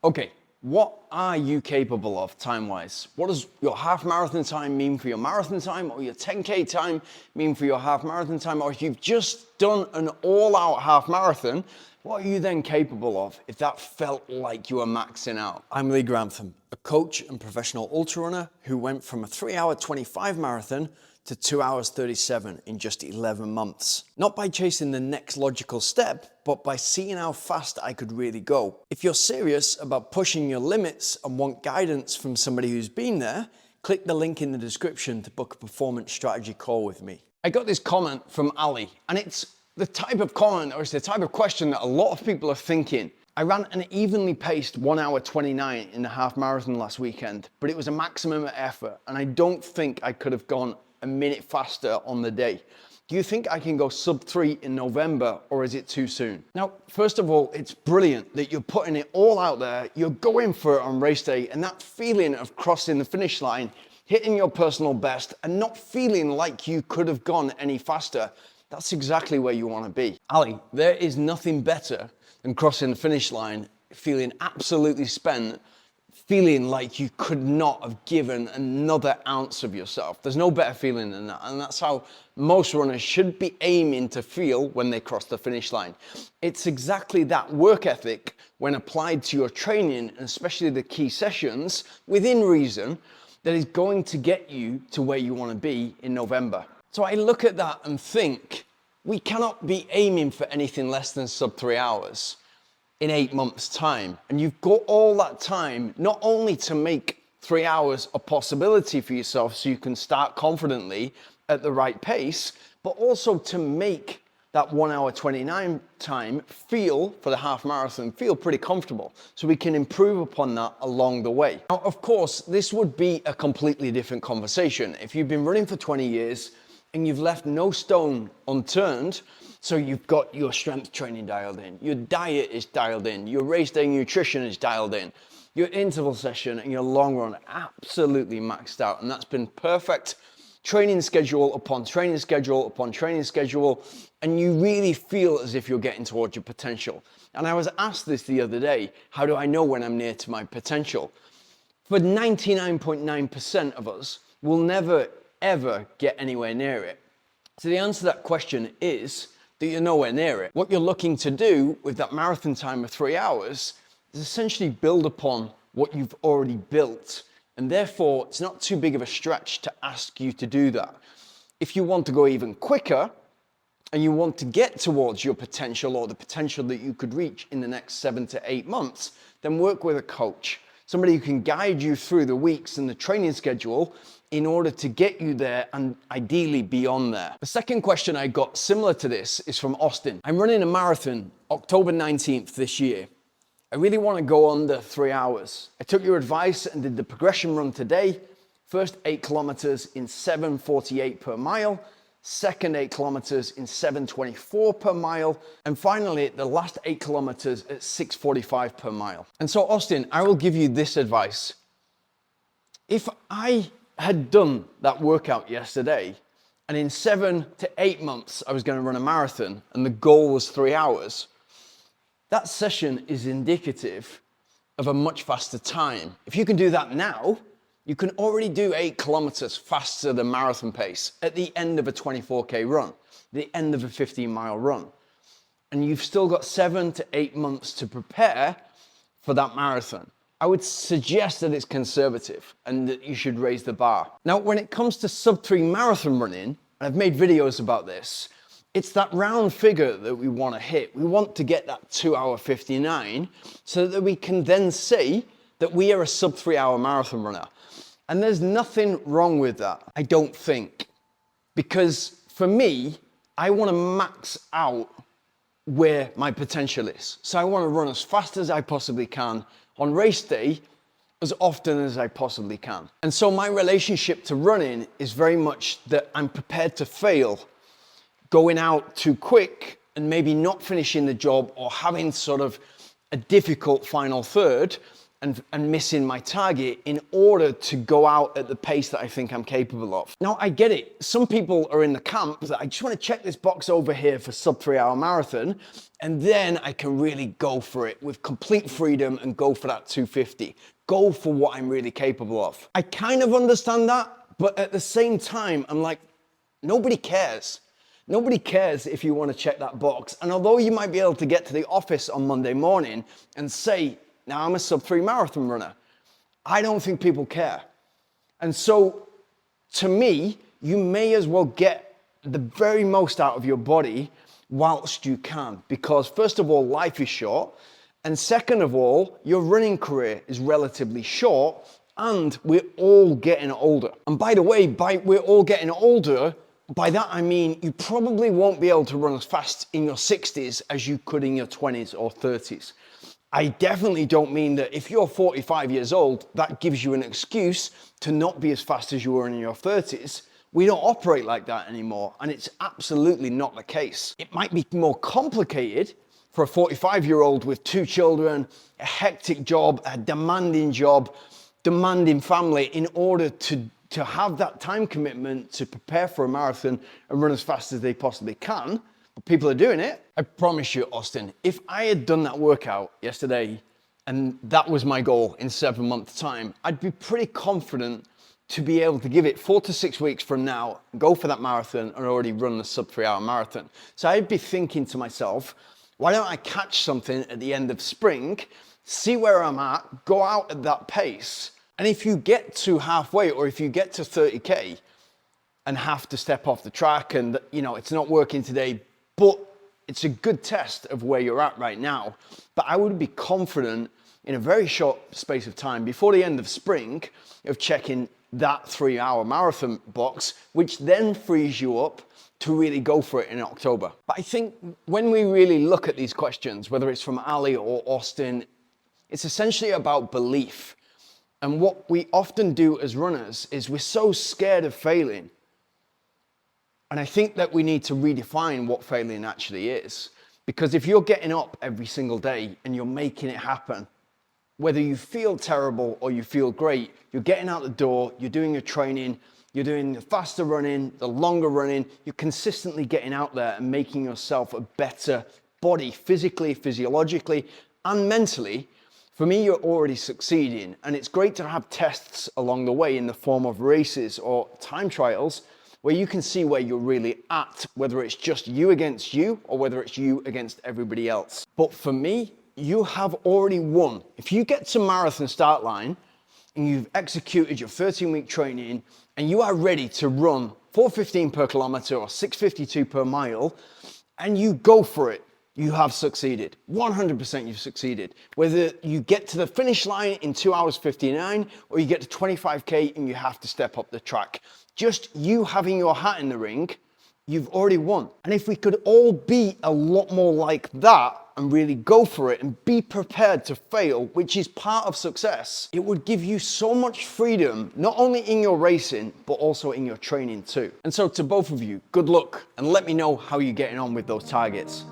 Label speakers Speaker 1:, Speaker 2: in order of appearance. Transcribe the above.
Speaker 1: Okay, what are you capable of time-wise? What does your half marathon time mean for your marathon time, or your 10K time mean for your half marathon time? Or if you've just done an all-out half marathon, what are you then capable of if that felt like you were maxing out? I'm Grantham, a coach and professional ultra runner who went from a 3-hour 25 marathon to 2 hours 37 in just 11 months. Not by chasing the next logical step, but by seeing how fast I could really go. If you're serious about pushing your limits and want guidance from somebody who's been there, click the link in the description to book a performance strategy call with me. I got this comment from Ali, and it's the type of comment, or it's the type of question that a lot of people are thinking. I ran an evenly paced 1 hour 29 in the half marathon last weekend, but it was a maximum effort, and I don't think I could have gone a minute faster on the day. Do you think I can go sub 3 in November, or is it too soon? Now, first of all, it's brilliant that you're putting it all out there, you're going for it on race day, and that feeling of crossing the finish line, hitting your personal best, and not feeling like you could have gone any faster, that's exactly where you want to be. Ali, there is nothing better than crossing the finish line, feeling absolutely spent, feeling like you could not have given another ounce of yourself. There's no better feeling than that. And that's how most runners should be aiming to feel when they cross the finish line. It's exactly that work ethic when applied to your training, and especially the key sessions, within reason, that is going to get you to where you want to be in November. So I look at that and think, we cannot be aiming for anything less than sub 3 hours in 8 months' time. And you've got all that time, not only to make 3 hours a possibility for yourself so you can start confidently at the right pace, but also to make that 1 hour 29 time feel, for the half marathon, feel pretty comfortable. So we can improve upon that along the way. Now, of course, this would be a completely different conversation. If you've been running for 20 years and you've left no stone unturned, so you've got your strength training dialed in, your diet is dialed in, your race day nutrition is dialed in, your interval session and your long run absolutely maxed out. And that's been perfect training schedule upon training schedule upon training schedule. And you really feel as if you're getting towards your potential. And I was asked this the other day, how do I know when I'm near to my potential? For 99.9% of us, we'll never, ever get anywhere near it. So the answer to that question is that you're nowhere near it. What you're looking to do with that marathon time of 3 hours is essentially build upon what you've already built. And therefore, it's not too big of a stretch to ask you to do that. If you want to go even quicker and you want to get towards your potential, or the potential that you could reach in the next 7 to 8 months, then work with a coach. Somebody who can guide you through the weeks and the training schedule in order to get you there, and ideally beyond there. The second question I got similar to this is from Austin. I'm running a marathon October 19th this year. I really want to go under 3 hours. I took your advice and did the progression run today. First 8 kilometers in 7:48 per mile, second 8 kilometers in 7:24 per mile, and finally the last 8 kilometers at 6:45 per mile. And so Austin, I will give you this advice. If I had done that workout yesterday, and in 7 to 8 months I was going to run a marathon and the goal was 3 hours, that session is indicative of a much faster time. If you can do that now, you can already do 8 kilometers faster than marathon pace at the end of a 24K run, the end of a 15-mile run. And you've still got 7 to 8 months to prepare for that marathon. I would suggest that it's conservative and that you should raise the bar. Now, when it comes to sub 3 marathon running, and I've made videos about this, it's that round figure that we want to hit. We want to get that 2 hour 59 so that we can then say that we are a sub 3 hour marathon runner. And there's nothing wrong with that, I don't think. Because for me, I want to max out where my potential is. So I want to run as fast as I possibly can on race day, as often as I possibly can. And so my relationship to running is very much that I'm prepared to fail, going out too quick and maybe not finishing the job, or having sort of a difficult final third, and missing my target in order to go out at the pace that I think I'm capable of. Now, I get it. Some people are in the camp that I just want to check this box over here for sub 3 hour marathon, and then I can really go for it with complete freedom and go for that 250. Go for what I'm really capable of. I kind of understand that, but at the same time, I'm like, nobody cares. Nobody cares if you want to check that box. And although you might be able to get to the office on Monday morning and say, now I'm a sub 3 marathon runner, I don't think people care. And so to me, you may as well get the very most out of your body whilst you can, because first of all, life is short. And second of all, your running career is relatively short, and we're all getting older. And by the way, by we're all getting older, by that I mean you probably won't be able to run as fast in your 60s as you could in your 20s or 30s. I definitely don't mean that if you're 45 years old, that gives you an excuse to not be as fast as you were in your 30s. We don't operate like that anymore, and it's absolutely not the case. It might be more complicated for a 45-year-old with 2 children, a hectic job, a demanding job, demanding family, in order to have that time commitment to prepare for a marathon and run as fast as they possibly can. But people are doing it. I promise you, Austin, if I had done that workout yesterday and that was my goal in 7 months' time, I'd be pretty confident to be able to give it 4 to 6 weeks from now, go for that marathon and already run the sub 3 hour marathon. So I'd be thinking to myself, why don't I catch something at the end of spring, see where I'm at, go out at that pace. And if you get to halfway, or if you get to 30K and have to step off the track and it's not working today, but it's a good test of where you're at right now. But I would be confident in a very short space of time before the end of spring of checking that 3 hour marathon box, which then frees you up to really go for it in October. But I think when we really look at these questions, whether it's from Ali or Austin, it's essentially about belief. And what we often do as runners is we're so scared of failing. And I think that we need to redefine what failing actually is. Because if you're getting up every single day and you're making it happen, whether you feel terrible or you feel great, you're getting out the door, you're doing your training, you're doing the faster running, the longer running, you're consistently getting out there and making yourself a better body, physically, physiologically, and mentally. For me, you're already succeeding. And it's great to have tests along the way in the form of races or time trials where you can see where you're really at, whether it's just you against you or whether it's you against everybody else. But for me, you have already won. If you get to marathon start line and you've executed your 13-week training and you are ready to run 4:15 per kilometer or 6:52 per mile, and you go for it, you have succeeded. 100% you've succeeded. Whether you get to the finish line in 2 hours 59 or you get to 25K and you have to step up the track, just you having your hat in the ring, you've already won. And if we could all be a lot more like that and really go for it and be prepared to fail, which is part of success, it would give you so much freedom, not only in your racing, but also in your training too. And so to both of you, good luck, and let me know how you're getting on with those targets.